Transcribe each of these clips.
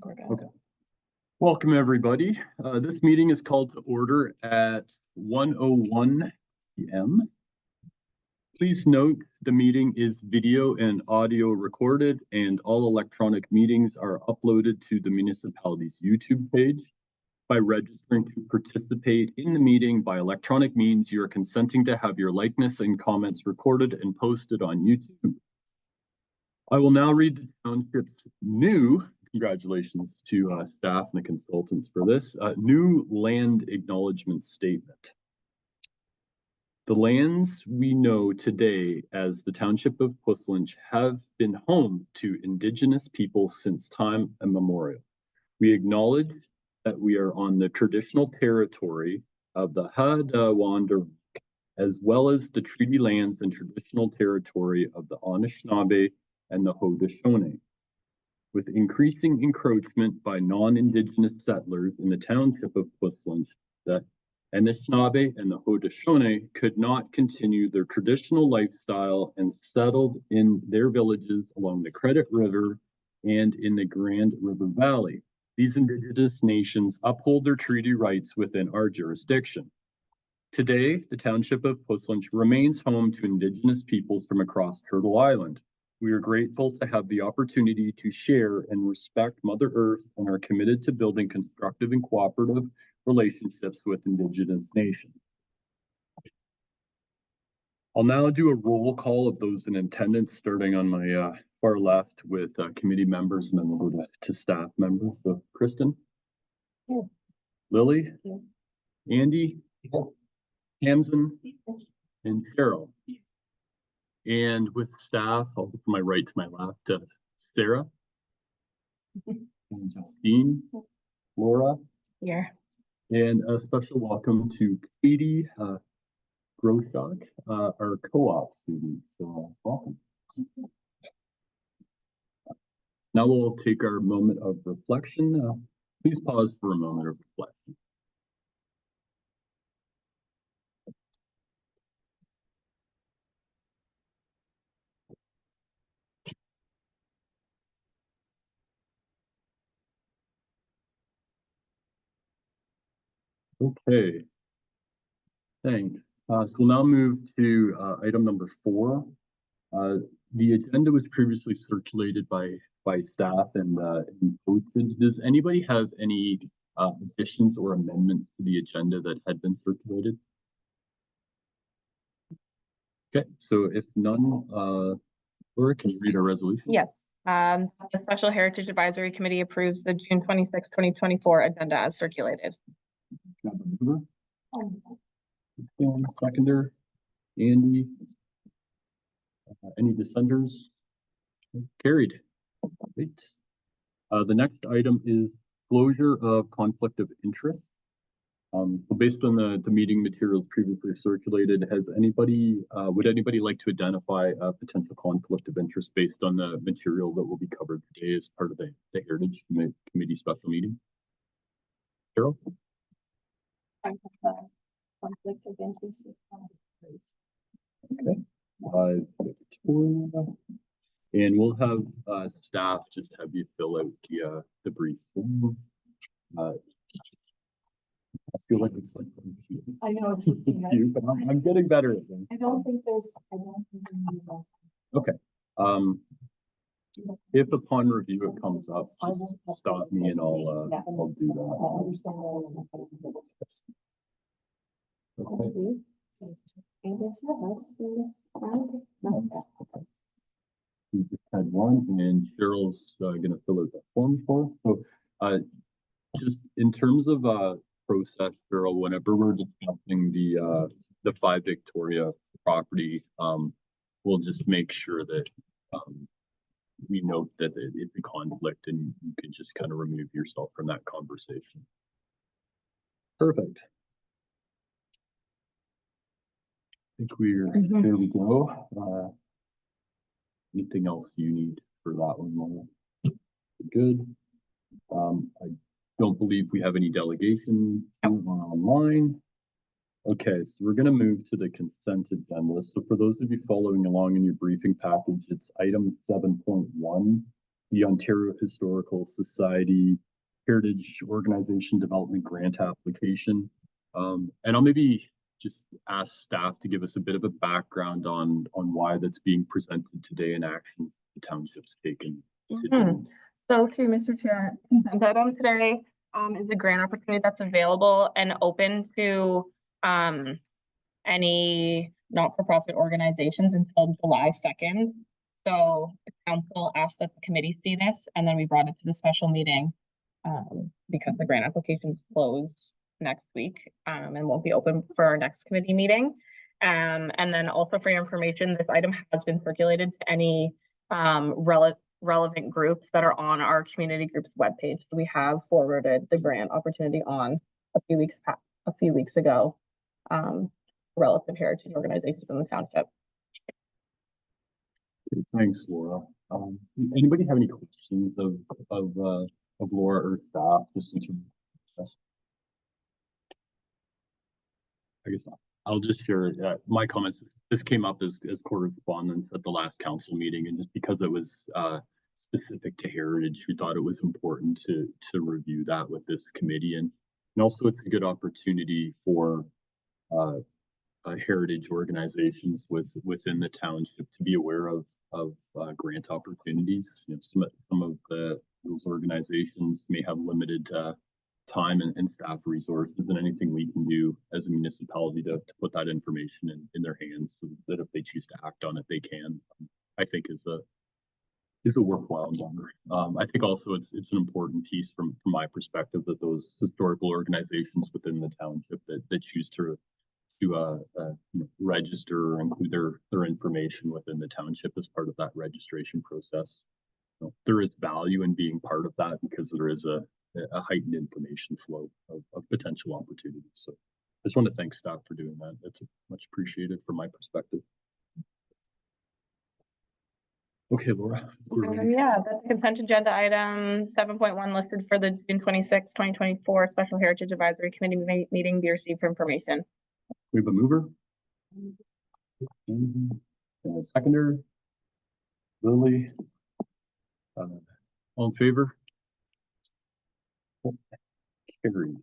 think we're good. Okay. Welcome, everybody. This meeting is called to order at 1:01 p.m. Please note the meeting is video and audio recorded, and all electronic meetings are uploaded to the municipality's YouTube page. By registering to participate in the meeting by electronic means, you are consenting to have your likeness and comments recorded and posted on YouTube. I will now read the township's new, congratulations to staff and the consultants for this, new land acknowledgement statement. The lands we know today as the Township of Puslinch have been home to Indigenous peoples since time immemorial. We acknowledge that we are on the traditional territory of the Haudahawandurrung, as well as the treaty lands and traditional territory of the Anishinaabe and the Haudenosaunee. With increasing encroachment by non-Indigenous settlers in the Township of Puslinch, the Anishinaabe and the Haudenosaunee could not continue their traditional lifestyle and settled in their villages along the Credit River and in the Grand River Valley. These Indigenous nations uphold their treaty rights within our jurisdiction. Today, the Township of Puslinch remains home to Indigenous peoples from across Turtle Island. We are grateful to have the opportunity to share and respect Mother Earth and are committed to building constructive and cooperative relationships with Indigenous nations. I'll now do a roll call of those in attendance, starting on my far left with committee members, and then we'll go to staff members. So Kristen? Here. Lily? Here. Andy? Here. Tamsin? Here. And Cheryl? And with staff, I'll go from my right to my left, Sarah? And Justine? Laura? Here. And a special welcome to Katie Groshok, our co-op student. So welcome. Now we'll take our moment of reflection. Please pause for a moment of reflection. Okay, thanks. So we'll now move to item number 4. The agenda was previously circulated by staff and posted. Does anybody have any additions or amendments to the agenda that had been circulated? Okay, so if none, Laura, can you read our resolution? Yes. The Special Heritage Advisory Committee approves the June 26, 2024 agenda as circulated. Seconder, Andy. Any dissenters? Carried. Great. The next item is closure of conflict of interest. So based on the meeting materials previously circulated, has anybody would anybody like to identify a potential conflict of interest based on the material that will be covered today as part of the Heritage Committee special meeting? Cheryl? Conflict of interest. Okay. Victoria. And we'll have staff just have you fill out the brief form. I feel like it's like I know, but I'm getting better at them. I don't think there's. Okay. If upon review it comes up, just stop me and I'll do that. Okay. We just had one, and Cheryl's gonna fill out that form for us. So just in terms of process, Cheryl, whenever we're discussing the 5 Victoria property, we'll just make sure that we note that it's a conflict and you can just kind of remove yourself from that conversation. Perfect. I think there we go. Anything else you need for that one, Laura? Good. I don't believe we have any delegation online. Okay, so we're going to move to the consent agenda. So for those of you following along in your briefing package, it's item 7.1. the Ontario Historical Society Heritage Organization Development Grant application. And I'll maybe just ask staff to give us a bit of a background on why that's being presented today and actions the township's taken. So through Mr. Chair, consent item today is a grant opportunity that's available and open to any not-for-profit organizations until July 2nd. So the council asked that the committee see this, and then we brought it to the special meeting because the grant applications closed next week and won't be open for our next committee meeting. And then also for your information, this item has been circulated to any relevant groups that are on our community group's webpage. So we have forwarded the grant opportunity on a few weeks ago. Relative heritage organizations in the township. Thanks, Laura. Anybody have any questions of Laura or staff? Just in terms of, I guess I'll just share my comments. This came up as correspondence at the last council meeting, and just because it was specific to heritage, we thought it was important to review that with this committee, and also it's a good opportunity for heritage organizations within the township to be aware of grant opportunities. You know, some of those organizations may have limited time and staff resources, and anything we can do as a municipality to put that information in their hands so that if they choose to act on it, they can, I think is a worthwhile endeavor. I think also it's an important piece from my perspective that those historical organizations within the township that choose to register or include their information within the township as part of that registration process. You know, there is value in being part of that because there is a heightened information flow of potential opportunities. So I just want to thank staff for doing that. That's much appreciated from my perspective. Okay, Laura. Yeah, that's consent agenda item 7.1 listed for the June 26, 2024 Special Heritage Advisory Committee meeting be received for information. We have a mover. And a seconder. Lily. All in favor? Carried.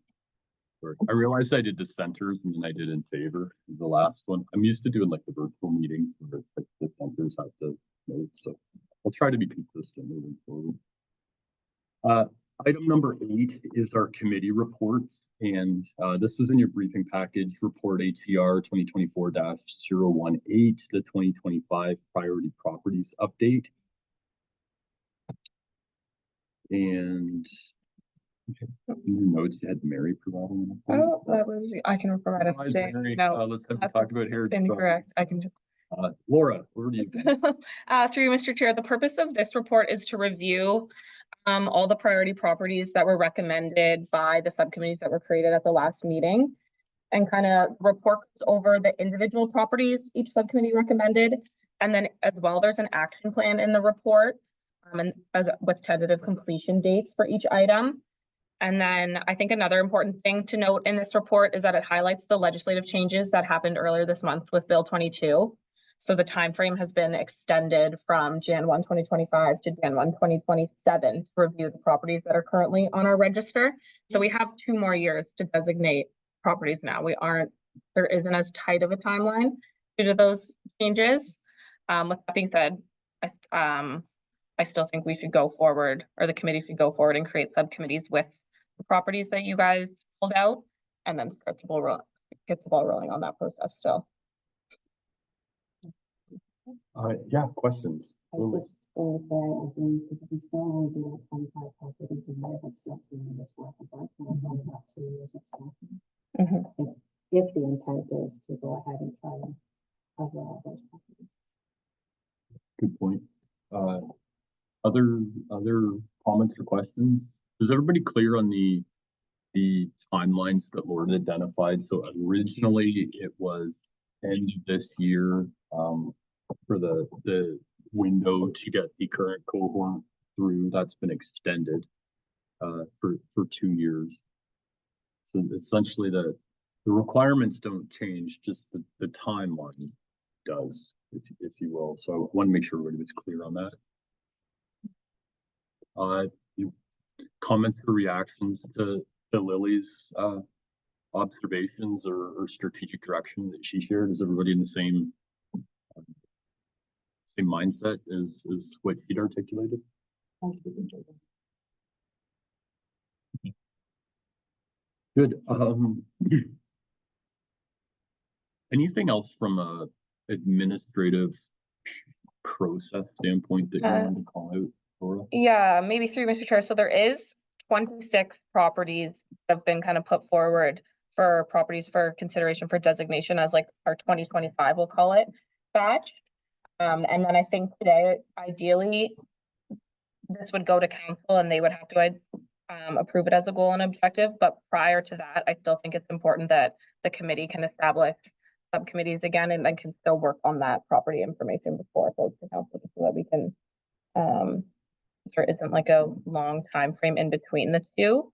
I realized I did dissenters and then I did in favor the last one. I'm used to doing like the virtual meetings where it's like dissenters have to note, so I'll try to be consistent moving forward. Item number 8 is our committee reports, and this was in your briefing package, report HCR 2024-018, the 2025 priority properties update. And notes you had Mary providing. Oh, that was, I can provide it today. No, let's talk about heritage. Incorrect. I can just. Laura, where do you? Through you, Mr. Chair, the purpose of this report is to review all the priority properties that were recommended by the subcommittees that were created at the last meeting, and kind of reports over the individual properties each subcommittee recommended. And then as well, there's an action plan in the report and with tentative completion dates for each item. And then I think another important thing to note in this report is that it highlights the legislative changes that happened earlier this month with Bill 22. So the time frame has been extended from Jan 1, 2025 to Jan 1, 2027 to review the properties that are currently on our register. So we have 2 more years to designate properties now. There isn't as tight of a timeline due to those changes. With that being said, I still think we should go forward, or the committee should go forward and create subcommittees with the properties that you guys pulled out, and then get the ball rolling on that process still. Yeah, questions. I was just going to say, I think, because we still only do 25 properties a year, that's still 3 years worth of work, and we've only got 2 years of staff. If the intent is to go ahead and try and cover all those properties. Good point. Other comments or questions? Is everybody clear on the timelines that Lauren identified? So originally it was end of this year for the window to get the current cohort through. That's been extended for 2 years. So essentially the requirements don't change, just the timeline does, if you will. So I want to make sure everybody was clear on that. Comments or reactions to Lily's observations or strategic direction that she shared? Is everybody in the same mindset as what she'd articulated? Good. Anything else from a administrative process standpoint that you wanted to call out, Laura? Yeah, maybe through Mr. Chair. So there is 26 properties that have been kind of put forward for properties for consideration for designation as like our 2025, we'll call it, batch. And then I think today, ideally, this would go to council and they would have to approve it as a goal and objective. But prior to that, I still think it's important that the committee can establish subcommittees again and then can still work on that property information before it goes to council so that we can there isn't like a long time frame in between the two.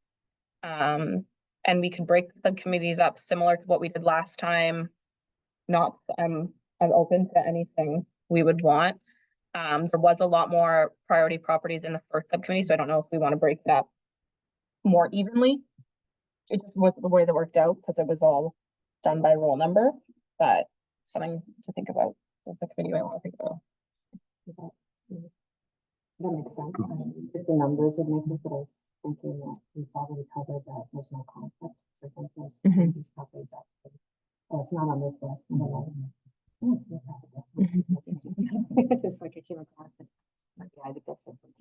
And we could break the subcommittees up similar to what we did last time. Not, I'm open to anything we would want. There was a lot more priority properties in the first subcommittee, so I don't know if we want to break it up more evenly. It just was the way that worked out because it was all done by roll number, but something to think about with the committee I want to think about. That makes sense. If the numbers would make sense, but I was thinking that we probably covered that there's no conflict. So I think there's these properties that, it's not on this list. But it's like I came across it. Like, yeah, I did this with them.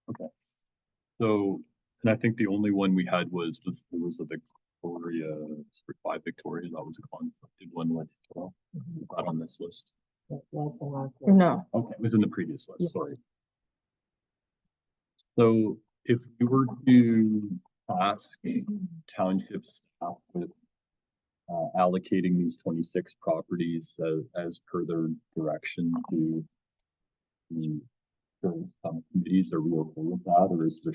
Okay. So, and I think the only one we had was there was a Victoria, 5 Victoria, that was a conflicted one with, not on this list. No. Okay, it was in the previous list, Yes. sorry. So if we were to ask township staff with allocating these 26 properties as per their direction to the committees, are we okay with that, or is there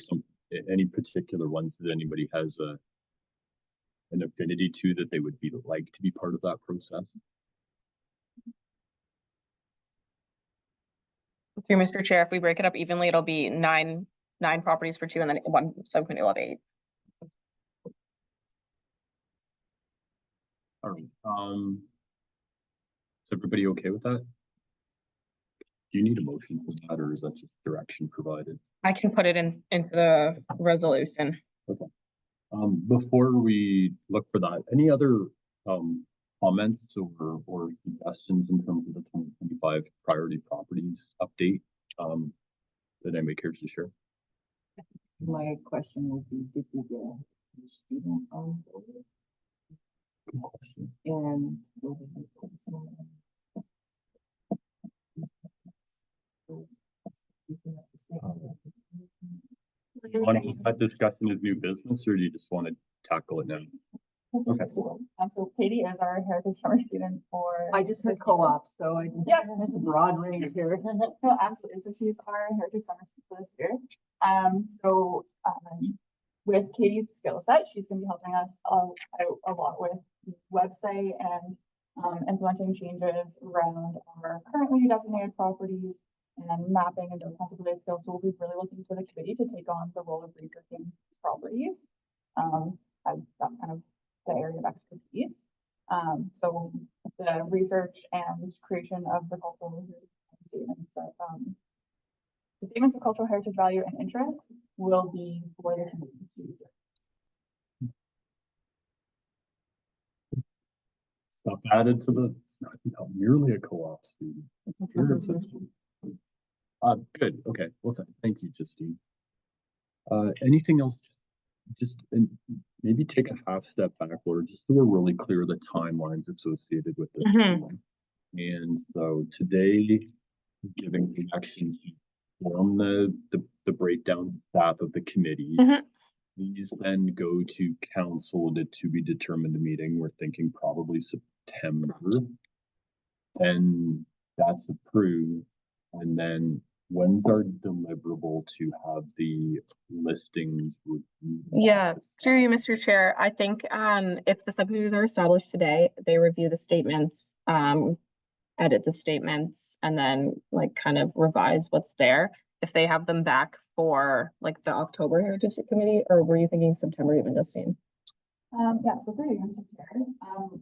any particular ones that anybody has an affinity to that they would like to be part of that process? Through Mr. Chair, if we break it up evenly, it'll be nine properties for 2 and then 1 subcommittee will have 8. All right. Is everybody okay with that? Do you need a motion for that, or is that just direction provided? I can put it into the resolution. Okay. Before we look for that, any other comments or suggestions in terms of the 2025 priority properties update that anybody cares to share? My question would be, did we get a student on board? Good question. And will we be focusing Do you want to keep that discussion as new business, or do you just want to tackle it now? Okay. So Katie is our Heritage Summer student for. I just heard this year. co-op, so I. Yeah. That's a broad range here. No, absolutely. So she's our Heritage Summer student for this year. With Katie's skill set, she's going to be helping us out a lot with the website and implementing changes around our currently designated properties and mapping and those kinds of related skills. So we'll be really looking to the committee to take on the role of researching these properties. As that's kind of the area of expertise. So the research and creation of the cultural statements that the statements of cultural heritage value and interest will be for the committee to do. Stuff added to the, it's not merely a co-op student. Good. Okay. Well, thank you, Justine. Anything else? Just maybe take a half step backward, just so we're really clear the timelines associated with this. And so today, giving direction from the breakdown staff of the committees. These then go to council to be determined meeting. We're thinking probably September. And that's approved. And then when's our deliverable to have the listings? Yeah, through you, Mr. Chair, I think if the subcommittees are established today, they review the statements edit the statements and then like kind of revise what's there. If they have them back for like the October Heritage Committee, or were you thinking September even, Justine? Yeah, so through you, Mr. Chair,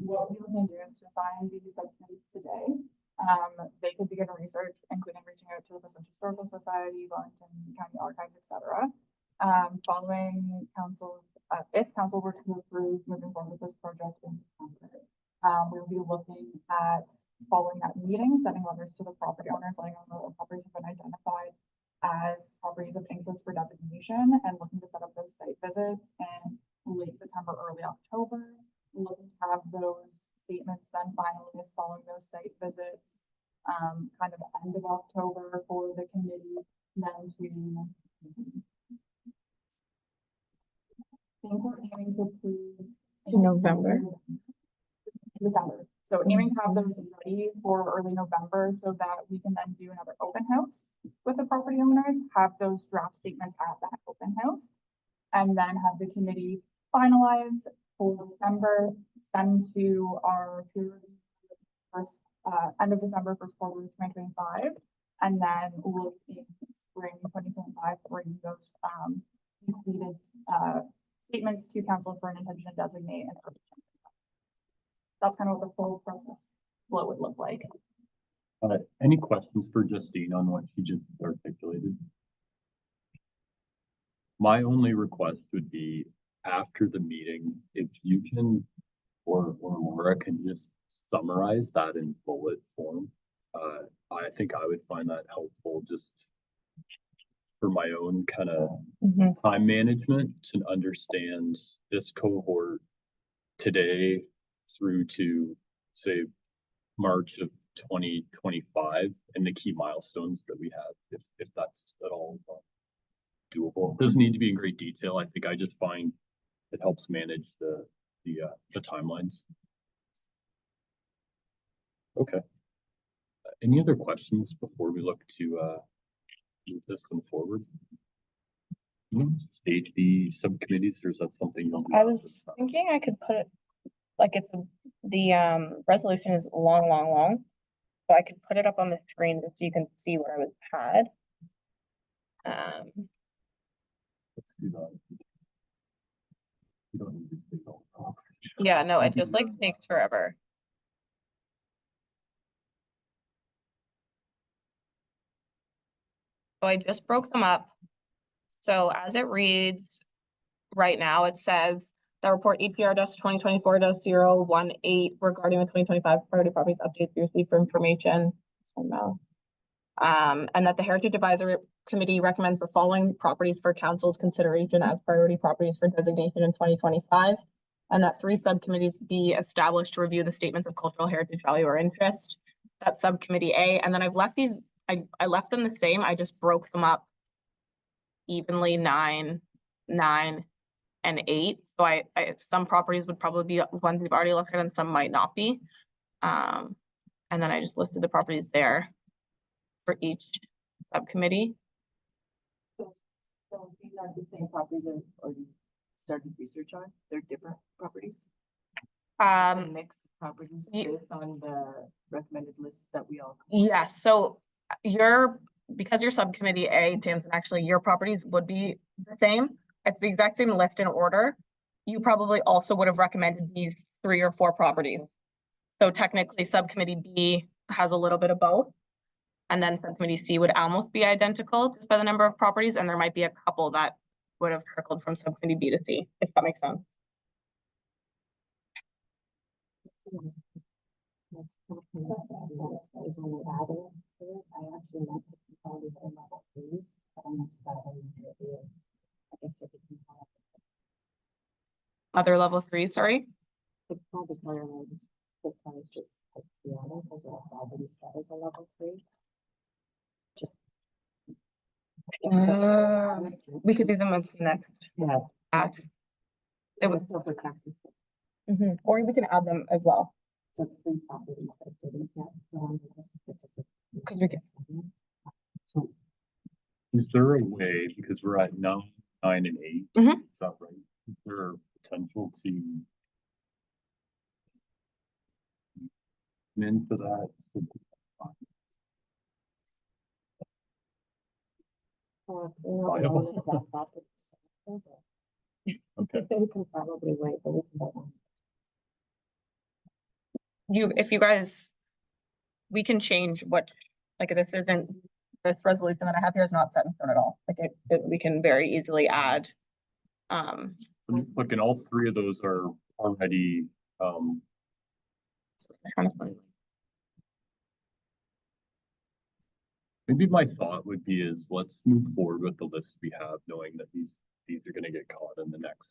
what we can do is to assign these subcommittees today. They could begin research, including reaching out to the Bristol Historical Society, Wellington County Archives, etc. Following council, if council were to approve moving forward with this project in September, we will be looking at following that meeting, sending letters to the property owners, letting them know that properties have been identified as properties of interest for designation, and looking to set up those site visits in late September, early October. We're looking to have those statements then finalized following those site visits, kind of end of October for the committee, then to I think we're aiming to approve In November. December. So aiming to have those ready for early November so that we can then do another open house with the property owners, have those draft statements at that open house, and then have the committee finalize for December, send to our peer review first, end of December, first quarter of 2025, and then look in spring 2025, bring those completed statements to council for an intention to designate and that's kind of what the full process flow would look like. Any questions for Justine on what she just articulated? My only request would be after the meeting, if you can, or Laura can just summarize that in bullet form. I think I would find that helpful just for my own kind of time management to understand this cohort today through to say March of 2025 and the key milestones that we have, if that's at all doable. It doesn't need to be in great detail. I think I just find it helps manage the timelines. Okay. Any other questions before we look to move this one forward? Stage B subcommittees, or is that something you'll do? I was thinking I could put it, like the resolution is long. So I could put it up on the screen just so you can see where it was had. Let's do that. You don't need to take all the property. Yeah, no, it just like takes forever. So I just broke them up. So as it reads right now, it says the report EPR-2024-018 regarding the 2025 priority properties updates we received for information. And that the Heritage Advisory Committee recommends the following properties for council's consideration as priority properties for designation in 2025. And that 3 subcommittees be established to review the statements of cultural heritage value or interest. That's subcommittee A. And then I've left these, I left them the same. I just broke them up evenly 9, 9, and 8. So I some properties would probably be ones we've already looked at and some might not be. And then I just listed the properties there for each subcommittee. So these are the same properties that already started research on? They're different properties? A mix of properties based on the recommended list that we all. Yes, so because you're subcommittee A, Tamsin, actually your properties would be the same. It's the exact same list in order. You probably also would have recommended these 3 or 4 properties. So technically subcommittee B has a little bit of both. And then subcommittee C would almost be identical by the number of properties, and there might be a couple that would have trickled from subcommittee B to C, if that makes sense. That's is only adding to it. I actually meant to consolidate the level 3s, but I missed that one. I guess if it can help. Other level 3, sorry. The project areas, the project is like Seattle, because are already set as a level 3. We could do them as the next. Yeah. Act. It would, still protect us. or we can add them as well. So it's 3 properties that didn't get put on the list. Because we can. So is there a way, because we're at 9, 9, and 8, Mhm. is that right? Is there a potential to in for that. Okay, We can probably wait, but we can vote on If you guys, we can change what, like, this isn't, this resolution that I have here is not set in stone at all. Like, we can very easily add. look, and all three of those are already, Kind of fun. maybe my thought would be is let's move forward with the list we have, knowing that these are gonna get caught in the next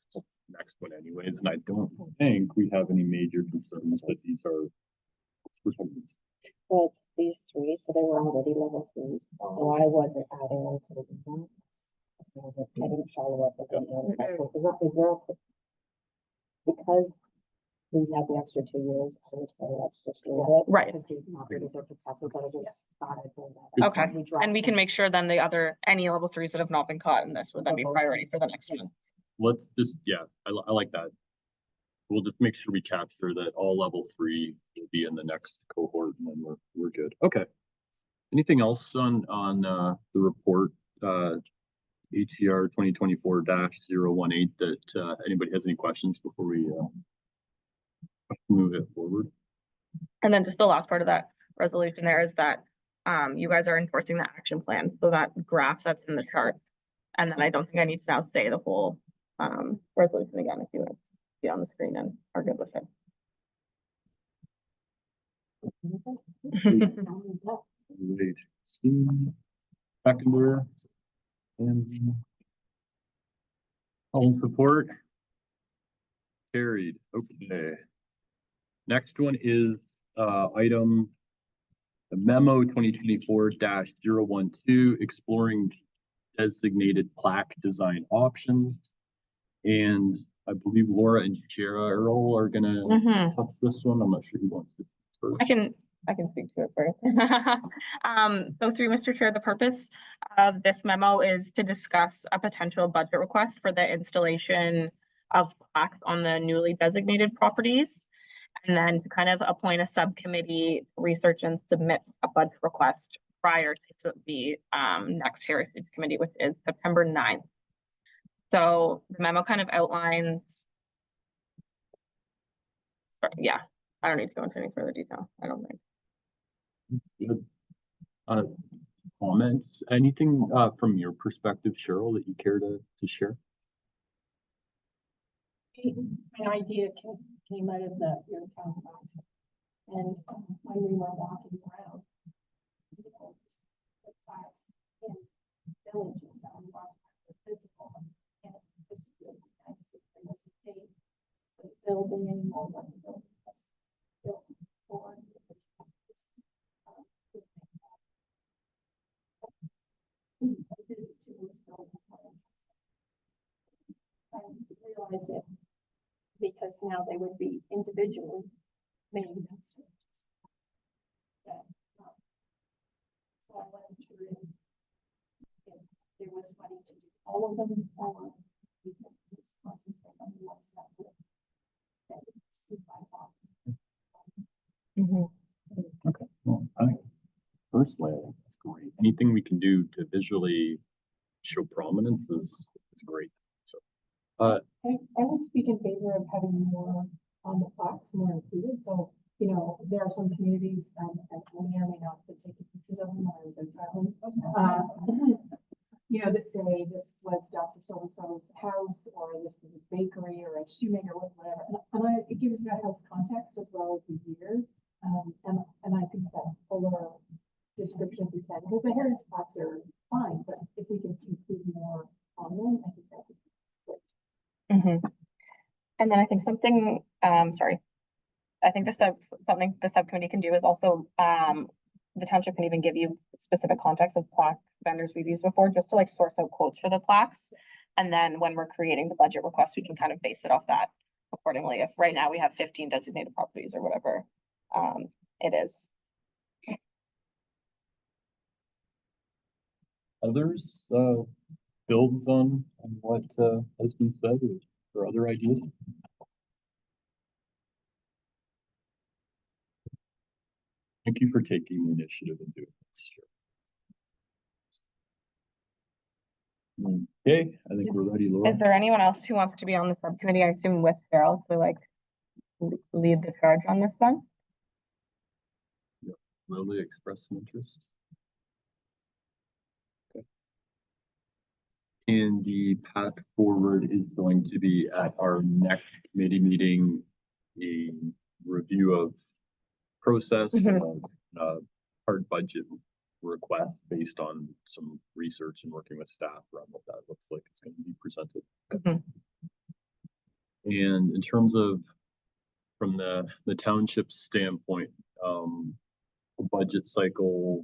one anyways, and I don't think we have any major concerns that these are. Well, it's these three, so they were already level threes, so I wasn't adding them to the email. So I was like, I didn't follow up with them. Because these have the extra 2 years, I would say let's just leave it. Right. Because these properties are protected, but I just thought I'd bring that up. Okay, and we can make sure then the other, any level threes that have not been caught in this would then be priority for the next one. Let's just, yeah, I like that. We'll just make sure we capture that all level 3 will be in the next cohort and then we're good. Okay. Anything else on the report, HCR 2024-018 that anybody has any questions before we move it forward? And then just the last part of that resolution there is that you guys are enforcing the action plan, so that graph that's in the chart. And then I don't think I need to now say the whole resolution again if you want to see on the screen and are good with it. Wait, Steve, seconder, and all in support. Carried. Okay. Next one is item the memo 2024-012 exploring designated plaque design options. And I believe Laura and Shara Earl are gonna touch this one. I'm not sure who wants to first. I can speak to it first. So through Mr. Chair, the purpose of this memo is to discuss a potential budget request for the installation of plaques on the newly designated properties. And then to kind of appoint a subcommittee, to research and submit a budget request prior to the next Heritage Committee, which is September 9th. So the memo kind of outlines. Yeah, I don't need to go into any further detail, I don't think. Good. Comments, anything from your perspective, Cheryl, that you care to share? An idea came out of your town council. And when we were walking around, you know, the class in villages that we walked the physical, and it just really nice if there was a date for the building or what the building was built for. A visit to those buildings. I realize it because now they would be individually made. So I wasn't sure if there was money to do all of them or we could just concentrate on the ones that would. Okay, well, I think personally, I think that's great. Anything we can do to visually show prominence is great. So, I would speak in favor of having more on the plaques, more included, so, you know, there are some communities, and I may or may not have taken pictures of them when I was in Ireland. You know, that say this was Dr. So-and-so's house, or this was a bakery, or a shoemaker, whatever, and it gives that house context as well as the year. And I think that fuller description we can, because the heritage plaques are fine, but if we can include more on them, I think that would be great. And then I think something, sorry. I think something the subcommittee can do is also, the township can even give you specific context of plaque vendors we've used before, just to like source out quotes for the plaques. And then when we're creating the budget request, we can kind of base it off that accordingly. If right now we have 15 designated properties or whatever, it is. others builds on what has been said or other ideas? Thank you for taking the initiative and doing this. Okay, I think we're ready, Laura. Is there anyone else who wants to be on the subcommittee? I assume with Cheryl to like lead the charge on this one? Lily expressed some interest. Okay. And the path forward is going to be at our next committee meeting, a review of process, a hard budget request based on some research and working with staff around what that looks like. It's going to be presented. And in terms of from the township standpoint, the budget cycle,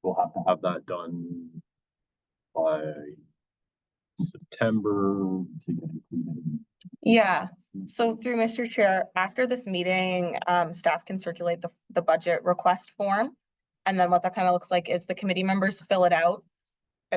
we'll have to have that done by September to get included. Yeah, so through Mr. Chair, after this meeting, staff can circulate the budget request form. And then what that kind of looks like is the committee members fill it out.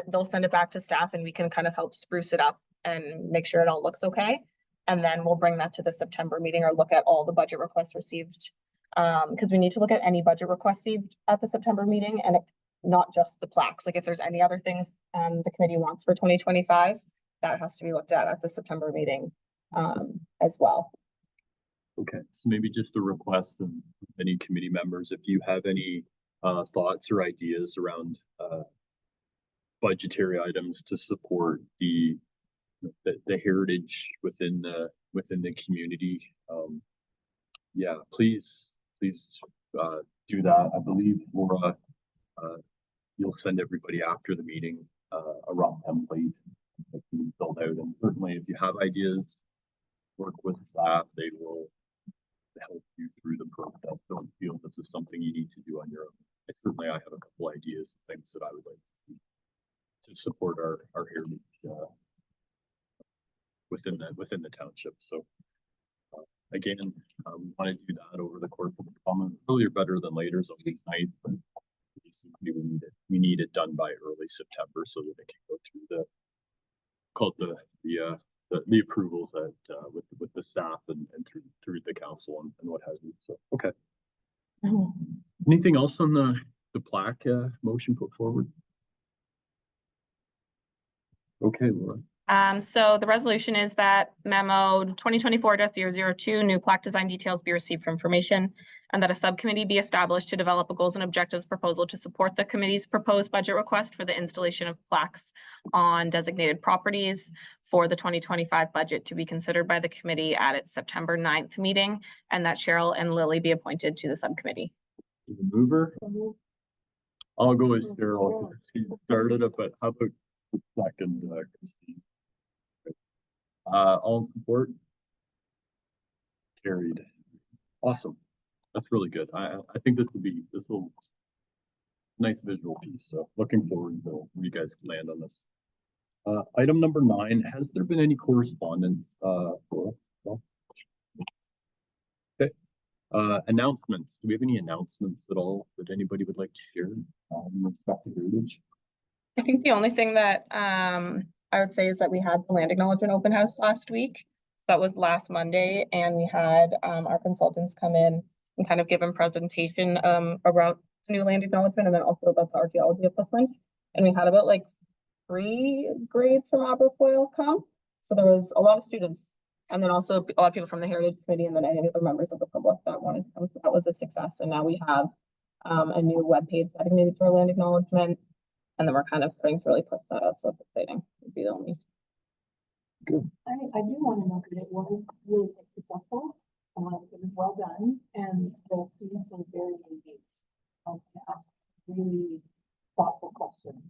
They'll send it back to staff and we can kind of help spruce it up and make sure it all looks okay. And then we'll bring that to the September meeting or look at all the budget requests received. Because we need to look at any budget requests received at the September meeting and not just the plaques. Like if there's any other things the committee wants for 2025, that has to be looked at the September meeting as well. Okay, so maybe just a request of any committee members, if you have any thoughts or ideas around budgetary items to support the heritage within the community. Yeah, please do that. I believe Laura, you'll send everybody after the meeting a rough template that can be filled out, and certainly if you have ideas, work with staff. They will help you through the process. Don't feel this is something you need to do on your own. Certainly I have a couple ideas and things that I would like to see to support our heritage within the township. So again, want to do that over the course of the summer. Earlier better than later is always nice, but basically we need it done by early September so that it can go through the approvals that with the staff and through the council and what have you. So okay. Anything else on the plaque motion put forward? Okay, Laura. So the resolution is that memo 2024-002 new plaque design details be received for information, and that a subcommittee be established to develop a goals and objectives proposal to support the committee's proposed budget request for the installation of plaques on designated properties for the 2025 budget to be considered by the committee at its September 9th meeting, and that Cheryl and Lily be appointed to the subcommittee. The mover. I'll go with Cheryl. She started it, but how about the second, Christine? All in support? Carried. Awesome. That's really good. I think this will nice visual piece. So looking forward to where you guys land on this. Item number 9, has there been any correspondence for us? Okay. Announcements. Do we have any announcements at all that anybody would like to share in respect to heritage? I think the only thing that I would say is that we had the land acknowledgement open house last week. That was last Monday, and we had our consultants come in and kind of give a presentation about the new land acknowledgement and then also about the archaeology of this link. And we had about like 3 grades from Aberfoyle come. So there was a lot of students and then also a lot of people from the Heritage Committee and then any other members of the public that wanted to come. So that was a success. And now we have a new webpage dedicated to our land acknowledgement. And then we're kind of starting to really push that out. So it's exciting. It'd be the only. Good. I do want to note that it was really quite successful. It was well done and the students were very engaged. They asked really thoughtful questions.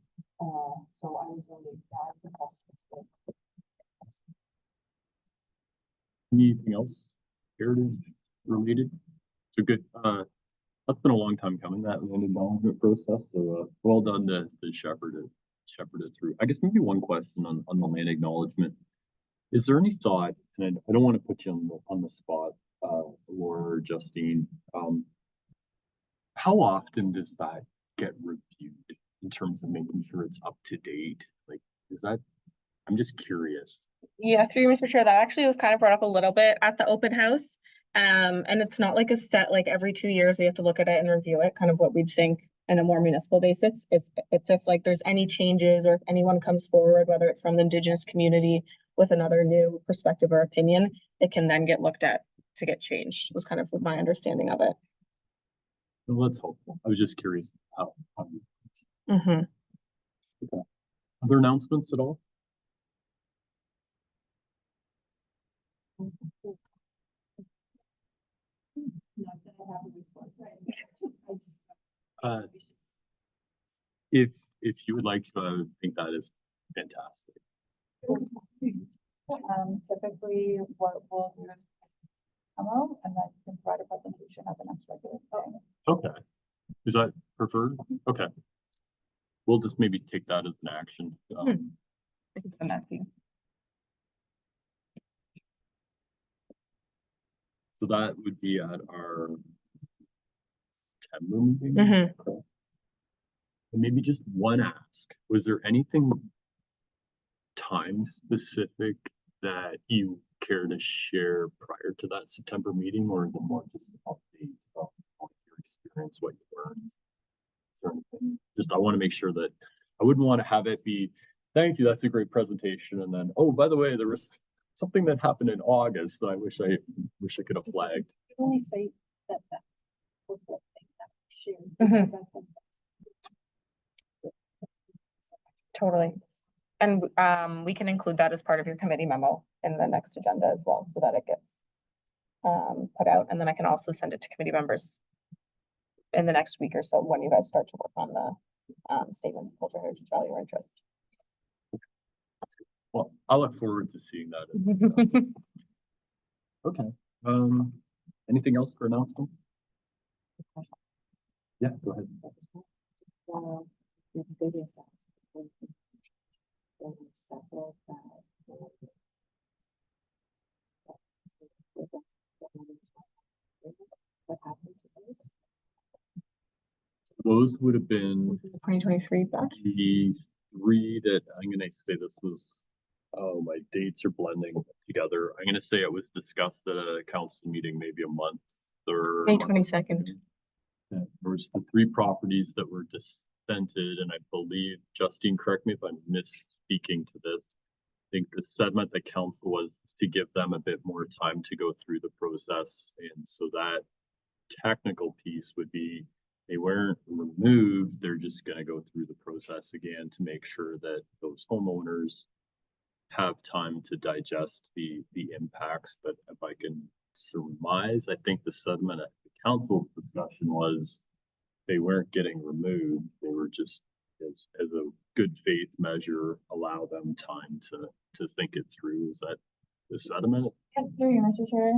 So I was really impressed with it. Anything else heritage related? So good. That's been a long time coming, that land acknowledgement process. So well done to shepherd it through. I guess maybe one question on the land acknowledgement. Is there any thought, and I don't want to put you on the spot, Laura or Justine, how often does that get reviewed in terms of making sure it's up to date? Like, is that, I'm just curious. Yeah, through you, Mr. Chair, that actually was kind of brought up a little bit at the open house. And it's not like a set, like every 2 years we have to look at it and review it, kind of what we'd think in a more municipal basis. It's if like there's any changes or if anyone comes forward, whether it's from the Indigenous community with another new perspective or opinion, it can then get looked at to get changed, was kind of my understanding of it. Well, that's helpful. I was just curious how Mm-hmm. other announcements at all? Not that I have a report, right? I just. Uh, if you would like to, I would think that is fantastic. Typically what we'll do is demo and then you can provide a presentation at the next regular meeting. Okay. Is that preferred? Okay. We'll just maybe take that as an action. I can send that to you. So that would be at our September meeting. Mhm. Okay. And maybe just one ask, was there anything time specific that you care to share prior to that September meeting, or is it more just an update of your experience, what you learned? Or anything? Just, I want to make sure that I wouldn't want to have it be, thank you, that's a great presentation, and then, oh, by the way, there was something that happened in August that I wish I could have flagged. Only say that was the thing that we shared, Mhm. because I think Totally. And we can include that as part of your committee memo in the next agenda as well, so that it gets put out, and then I can also send it to committee members in the next week or so when you guys start to work on the statements of cultural heritage value or interest. Well, I look forward to seeing that. Okay. Anything else for announcement? Yeah, go ahead. The biggest there were several what happened to those? Those would have been 2023 batch. the three that I'm gonna say this was, oh, my dates are blending together. I'm gonna say it was discussed at a council meeting, maybe a month or. May 22nd. Yeah, there was the three properties that were dissented, and I believe, Justine, correct me if I'm misspeaking to this. I think the sentiment that council was to give them a bit more time to go through the process, and so that technical piece would be they weren't removed, they're just gonna go through the process again to make sure that those homeowners have time to digest the impacts. But if I can surmise, I think the sentiment at the council discussion was they weren't getting removed, they were just as a good faith measure, allow them time to think it through. Is that the sentiment? Yeah, through you, Mr. Chair.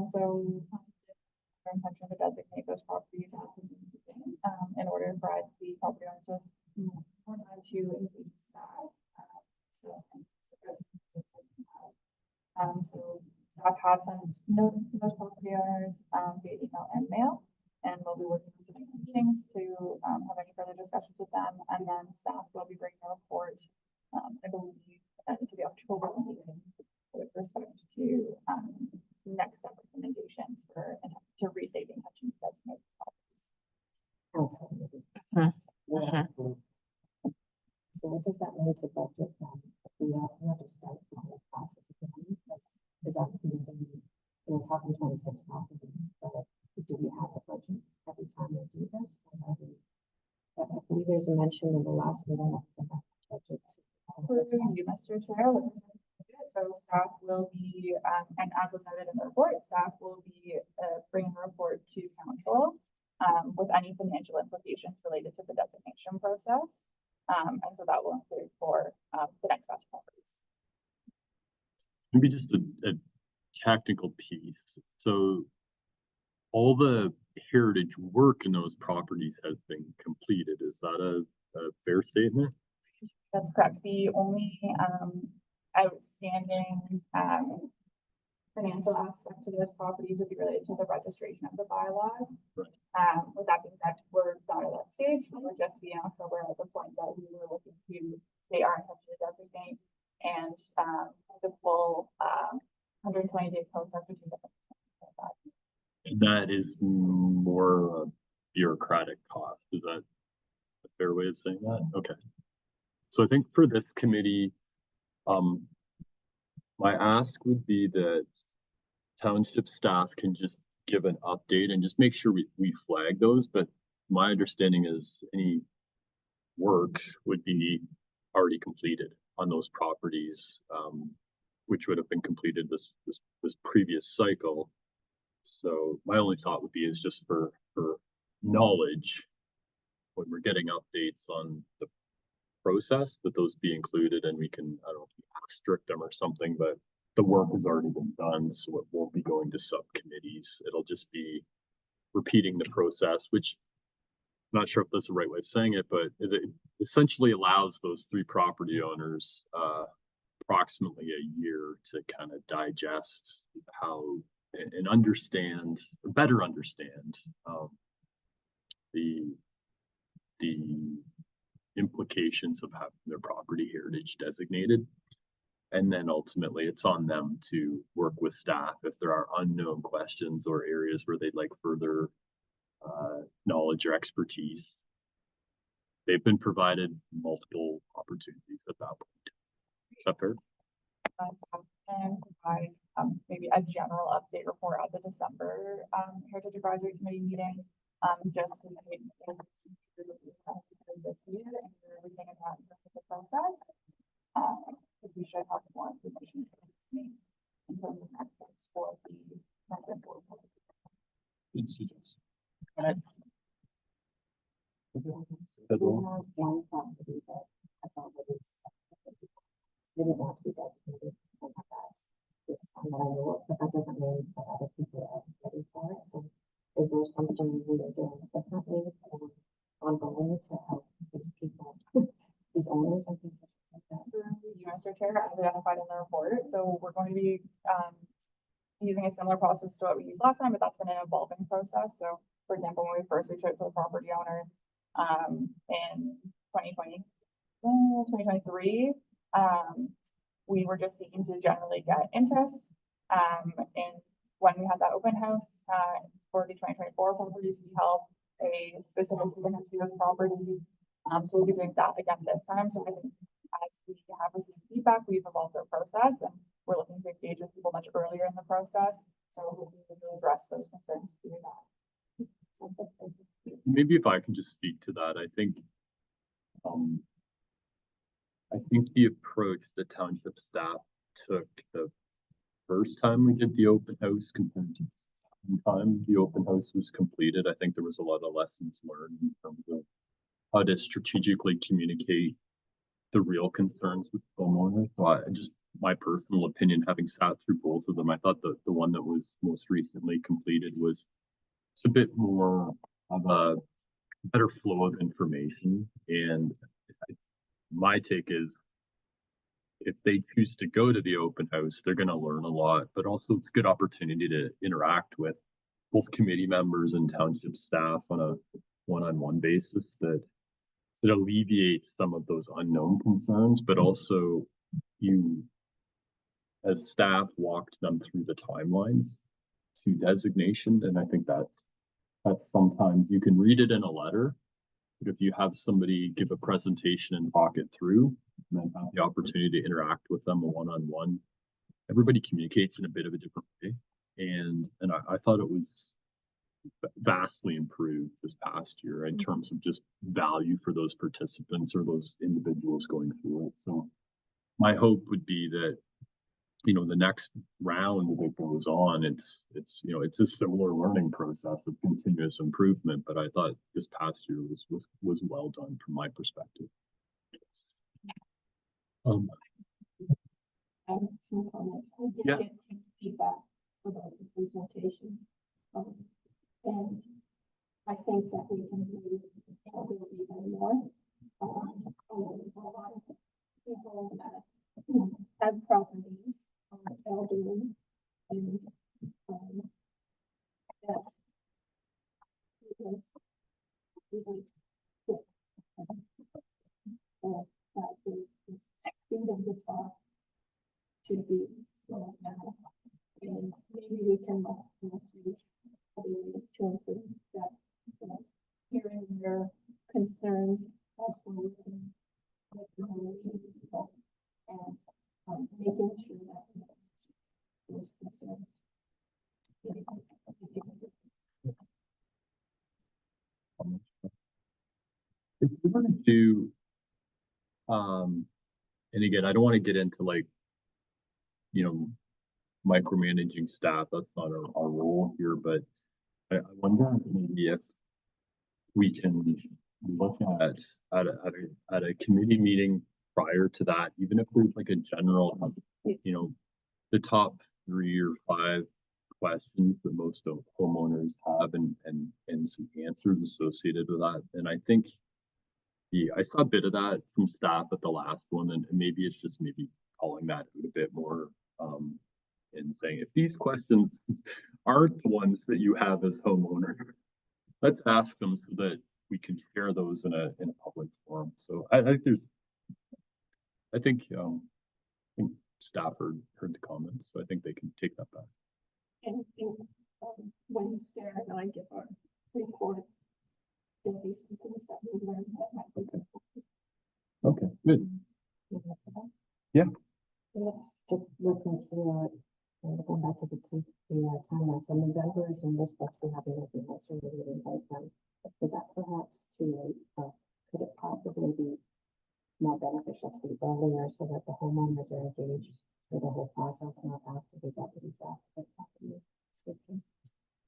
So our intention to designate those properties in order to provide the property owners with more time to engage staff. So staff have sent notice to those property owners via email and mail, and we'll be working with the meetings to have any further discussions with them, and then staff will be bringing a report, I believe, to the October meeting with respect to next step recommendations for to restate the intention to designate properties. So what does that mean to budget then? If we have to start the whole process again, is that we're talking 26 properties, but do we have the budget every time we do this? I believe there's a mention in the last meeting of the budget. Through you, Mr. Chair, so staff will be, and as was noted in the report, staff will be bringing a report to council with any financial implications related to the designation process. And so that will include for the next batch of properties. Maybe just a tactical piece. So all the heritage work in those properties has been completed. Is that a fair statement? That's correct. The only outstanding financial aspect to those properties would be related to the registration of the bylaws. Right. With that being said, we're not at that stage. We're just being October at the point that we were looking to say our intention to designate and the full 120-day process between the that is more a bureaucratic cost. Is that a fair way of saying that? Okay. So I think for this committee, my ask would be that township staff can just give an update and just make sure we flag those, but my understanding is any work would be already completed on those properties, which would have been completed this previous cycle. So my only thought would be is just for knowledge, when we're getting updates on the process, that those be included and we can, I don't know, asterisk them or something, but the work has already been done, so it won't be going to subcommittees. It'll just be repeating the process, which I'm not sure if that's the right way of saying it, but it essentially allows those three property owners approximately a year to kind of digest how and understand, better understand the implications of having their property heritage designated. And then ultimately it's on them to work with staff if there are unknown questions or areas where they'd like further knowledge or expertise. They've been provided multiple opportunities at that point. Is that fair? And provide maybe a general update report at the December Heritage Advisory Committee meeting. Just to make this year and everything about the process. We should have more information in terms of next steps for the method board. Good suggestion. One property that has already didn't want to be designated for that this time that I know of, but that doesn't mean that other people are ready for it. So is there something we are doing differently or ongoing to help these people, these owners and things like that? You, Mr. Chair, as identified in the report. So we're going to be using a similar process to what we used last time, but that's been an evolving process. So for example, when we first reached out to the property owners in 2023, we were just seeking to generally get interest. And when we had that open house for the 2024 properties, we held a specific open house for those properties. So we'll be doing that again this time. So I think as we have received feedback, we've evolved our process and we're looking to engage with people much earlier in the process. So we'll be able to address those concerns through that. Maybe if I can just speak to that, I think the approach the township staff took the first time we did the open house compared to the second time the open house was completed, I think there was a lot of lessons learned in terms of how to strategically communicate the real concerns with homeowners. So I just, my personal opinion, having sat through both of them, I thought the one that was most recently completed was it's a bit more of a better flow of information. And my take is if they choose to go to the open house, they're going to learn a lot, but also it's a good opportunity to interact with both committee members and township staff on a one-on-one basis that alleviates some of those unknown concerns, but also you as staff walked them through the timelines to designation. And I think that's sometimes you can read it in a letter, but if you have somebody give a presentation and talk it through, and then have the opportunity to interact with them one-on-one, everybody communicates in a bit of a different way. And I thought it was vastly improved this past year in terms of just value for those participants or those individuals going through it. So my hope would be that, you know, the next round that goes on, it's a similar learning process of continuous improvement, but I thought this past year was well done from my perspective. I have some comments. I did Yeah. get some feedback about the presentation. And I think that we can do even more. A lot of people that have properties, elderly, and that because really good. That the speed of the talk should be slowed down. And maybe we can look into And, making sure that. Those concerns. If we were to do, and again, I don't want to get into like, micromanaging staff, that's not our role here, but I wonder maybe if we can look at a committee meeting prior to that, even if there's like a general, the top 3 or 5 questions that most of homeowners have and some answers associated with that. And I think I saw a bit of that from staff at the last one, and maybe it's just maybe calling that out a bit more, and saying, if these questions aren't the ones that you have as homeowner, let's ask them so that we can share those in a public forum. So I think staff heard the comments, so I think they can take that back. And when Sarah and I give our report, there'll be some things that we learned that might be good. Okay, good. Yeah. Let's just look into it. And going back to the timeline, so November is when we're supposed to be having a semester, we would invite them. Is that perhaps too late? Could it possibly be more beneficial to be earlier so that the homeowners are engaged through the whole process, not after they got to be drafted?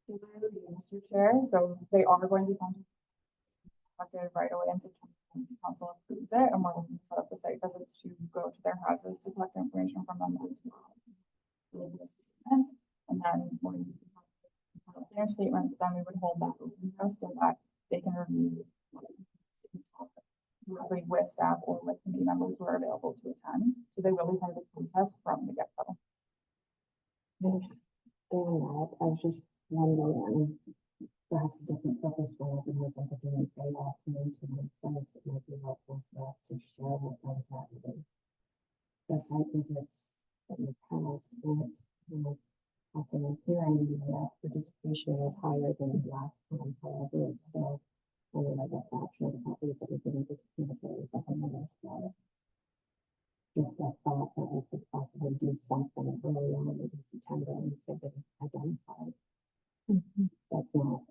Mr. Chair, so they are going to be contacted right away in September once council approves it, and we're looking to set up the site visits to go to their houses to collect information from them as well. Statements, and then when we have their statements, then we would hold that open house so that they can review directly with staff or with committee members who are available to attend. So they will be part of the process from the get-go. I was just wondering, perhaps a different purpose for organizing the doing day afternoon to my friends, it might be helpful for us to share what they've had with the site visits in the past, and after hearing that participation was higher than the last time, however, it's still only like a fraction of the properties that we've been able to communicate with the homeowners about. Just a thought that we could possibly do something early on in September and say that it's identified. That's not,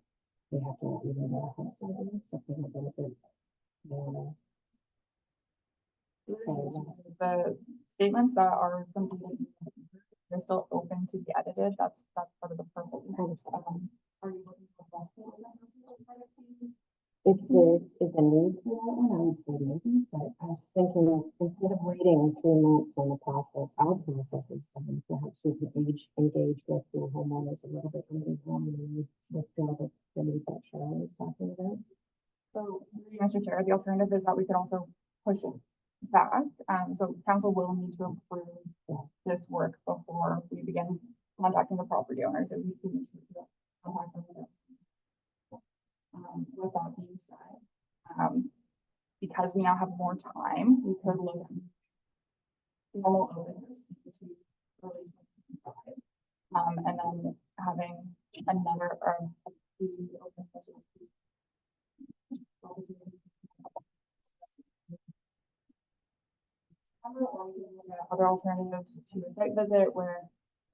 we have to let you know that house something a little bit more. The statements that are completed, they're still open to be edited. That's part of the purpose. Are you looking for multiple? If there is a need for that one, I would say maybe, but I was thinking of, instead of waiting 3 months on the process, our process is done, perhaps we could engage with the homeowners a little bit early on and with the need that Cheryl was talking about. So, Mr. Chair, the alternative is that we could also push it back. So council will need to approve this work before we begin contacting the property owners, and we can contact them. With that being said, because we now have more time, we could look at normal openers to early 2025, and then having another open or we can look at other alternatives to a site visit where,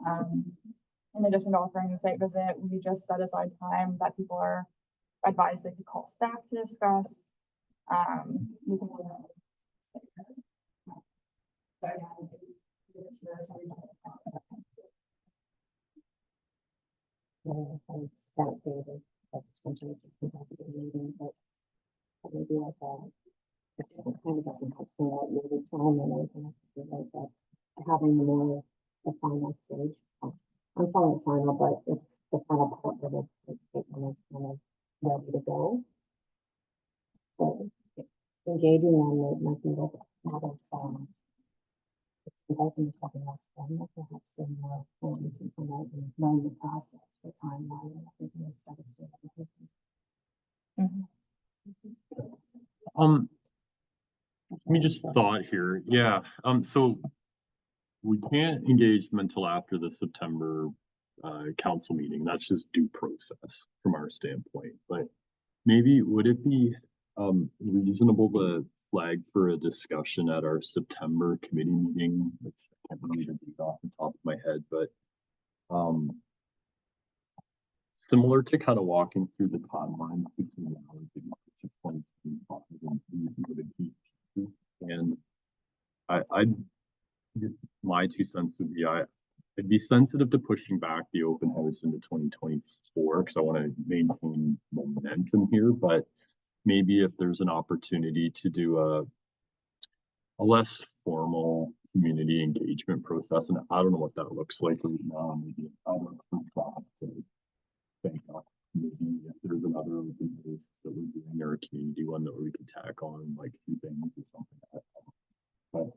in addition to offering a site visit, we just set aside time that people are advised they could call staff to discuss. We can look at Staff data, but sometimes it can have to be a meeting, but maybe like it's kind of like interesting what your requirement is, and I feel like that having more the final stage. I'm calling it final, but it's the final part of it. The statement is kind of ready to go. So engaging them, it might be like not it's involving the second last one, but perhaps they're more willing to come out and learn the process, the timeline, and everything instead of saying Let me just thought here. Yeah. So we can't engage them until after the September council meeting. That's just due process from our standpoint. But maybe would it be reasonable to flagged for a discussion at our September committee meeting, which I can't remember off the top of my head, but similar to kind of walking through the timeline between now and the March of 2025 and my 2 cents would be I'd be sensitive to pushing back the open house into 2024 because I want to maintain momentum here, but maybe if there's an opportunity to do a less formal community engagement process, and I don't know what that looks like right now, maybe I don't know maybe if there's another open house that we're doing or a community one that we could tack on like 2 things or something like that. But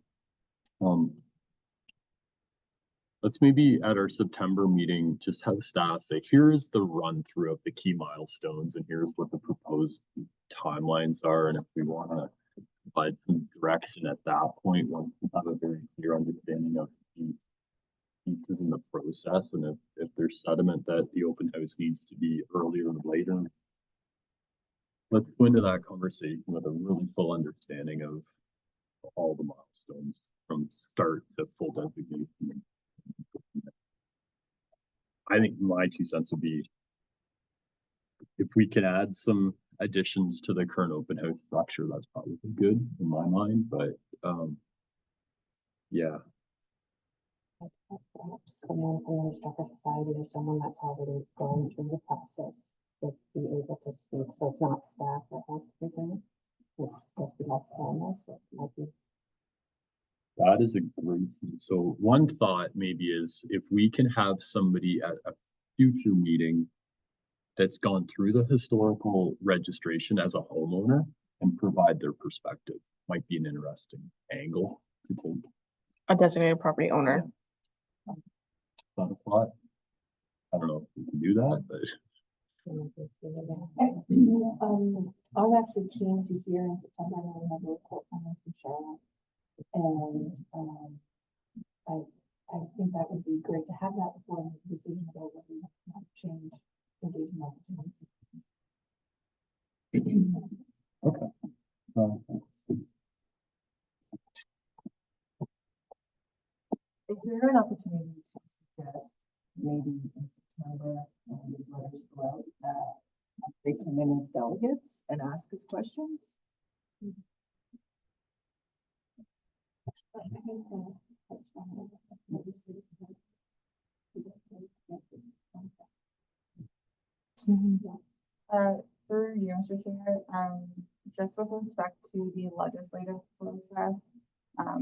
let's maybe at our September meeting, just have staff say, here's the run through of the key milestones and here's what the proposed timelines are. And if we want to provide some direction at that point, once we have a very clear understanding of the pieces in the process, and if there's sediment that the open house needs to be earlier or later, let's go into that conversation with a really full understanding of all the milestones from start to full designation. I think my 2 cents would be if we can add some additions to the current open house structure, that's probably good in my mind, but yeah. Perhaps someone from the Historical Society or someone that's already going through the process would be able to speak, so it's not staff that has to present. It's just be us panel, so it might be. That is a great thing. So one thought maybe is if we can have somebody at a future meeting that's gone through the historical registration as a homeowner and provide their perspective, might be an interesting angle to take. A designated property owner. Not a thought. I don't know if we can do that, but I'm actually keen to hear in September when we have a report coming from Charlotte. And, I think that would be great to have that before we make a decision about whether we want to change engagement opportunities. okay. Is there an opportunity to suggest maybe in September, when these letters go out, that they come in as delegates and ask us questions? Through you, Mr. Chair, just with respect to the legislative process,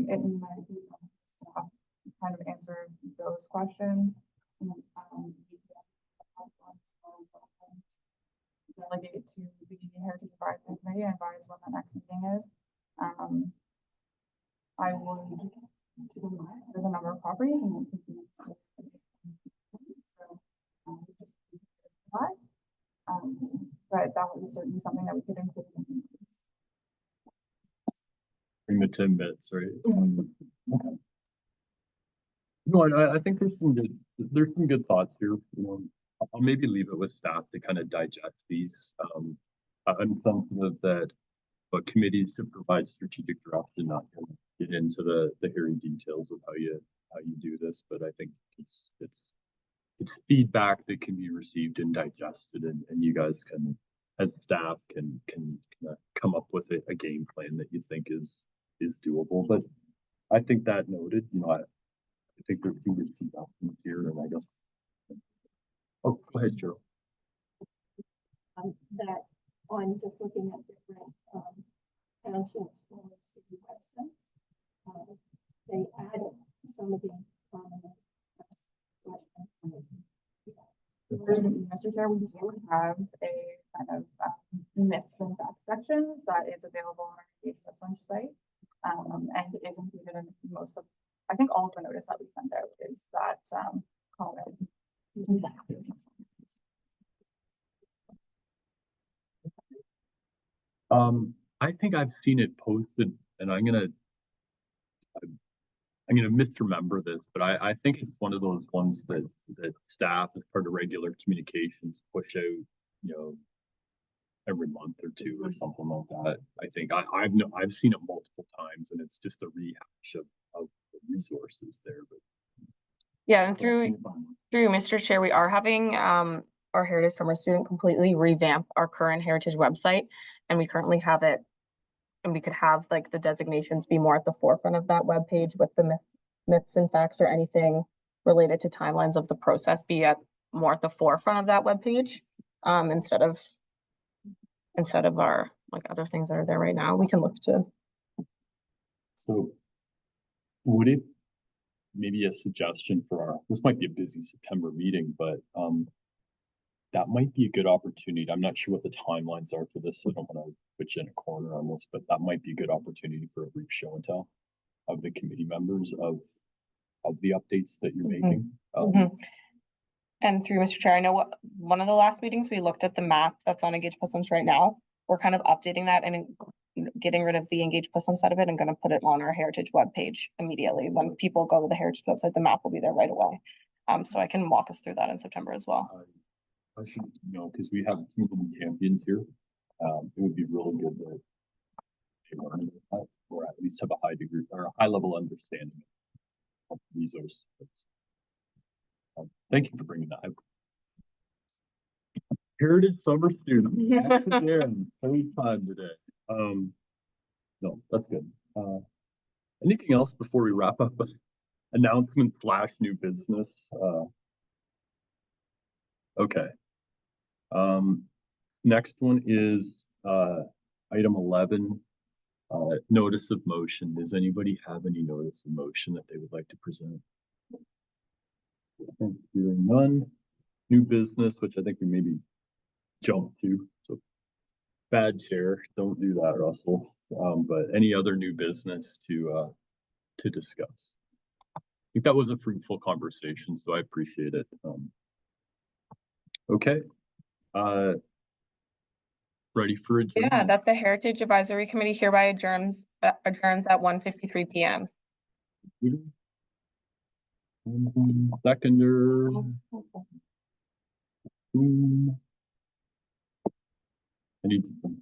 it might be best to staff kind of answer those questions. Delegate to the Heritage Advisory Committee and advise when the next meeting is. I would, there's a number of properties and but that would be certainly something that we could include in this. Bring the 10 minutes, right? Okay. No, I think there's some good thoughts here. You know, I'll maybe leave it with staff to kind of digest these. I'm sensitive that but committees to provide strategic direction, not get into the hairy details of how you do this, but I think it's feedback that can be received and digested, and you guys can, as staff, can come up with a game plan that you think is doable. But I think that noted, you know, I think there's some good feedback here, and I guess. Oh, go ahead, Cheryl. That on just looking at different townships or city websites, they added some of the Mr. Chair, we do have a kind of myths and facts sections that is available on our Essence site, and is included in most of, I think all of the notice that we sent out is that comment. Exactly. I think I've seen it posted, and I'm gonna misremember this, but I think it's one of those ones that staff as part of regular communications push out, you know, every month or two or something like that. I think I've seen it multiple times and it's just a rehash of the resources there, but. Yeah, and through Mr. Chair, we are having our Heritage Summer Student completely revamp our current Heritage website. And we currently have it, and we could have like the designations be more at the forefront of that webpage with the myths and facts or anything related to timelines of the process be at more at the forefront of that webpage. Instead of our like other things that are there right now. We can look to. So would it, maybe a suggestion for this might be a busy September meeting, but that might be a good opportunity. I'm not sure what the timelines are for this, so I don't want to put you in a corner on this, but that might be a good opportunity for a brief show and tell of the committee members of the updates that you're making. And through Mr. Chair, I know one of the last meetings, we looked at the map that's on Engage Pussums right now. We're kind of updating that and getting rid of the Engage Pussum side of it and gonna put it on our Heritage webpage immediately. When people go to the Heritage website, the map will be there right away. So I can walk us through that in September as well. I should know, because we have community champions here. It would be really good that they learn about that, or at least have a high degree or a high level understanding of resources. Thank you for bringing that up. Heritage Summer Student. Every time today. No, that's good. Anything else before we wrap up? Announcement / new business. Okay. Next one is item 11. Notice of motion. Does anybody have any notice of motion that they would like to present? Hearing none. New business, which I think we maybe jumped to. So bad chair, don't do that, Russell. But any other new business to discuss? I think that was a fruitful conversation, so I appreciate it. Okay. Ready for adjournment? Yeah, that the Heritage Advisory Committee hereby adjourns at 1:53 p.m. Seconder. I need some.